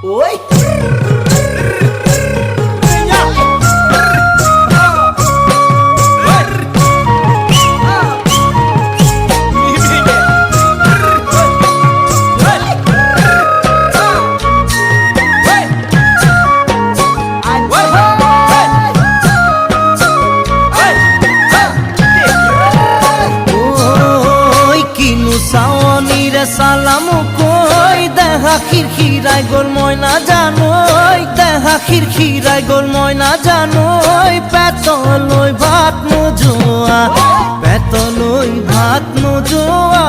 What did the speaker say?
ওই সালাম কই দেখা খিরখিরাই গোল ময়না জানোই দেখা খিরখিরাই গোল ময়না জানোই পেতলই ভাত নোজোয়া পেতলই ভাত নোজোয়া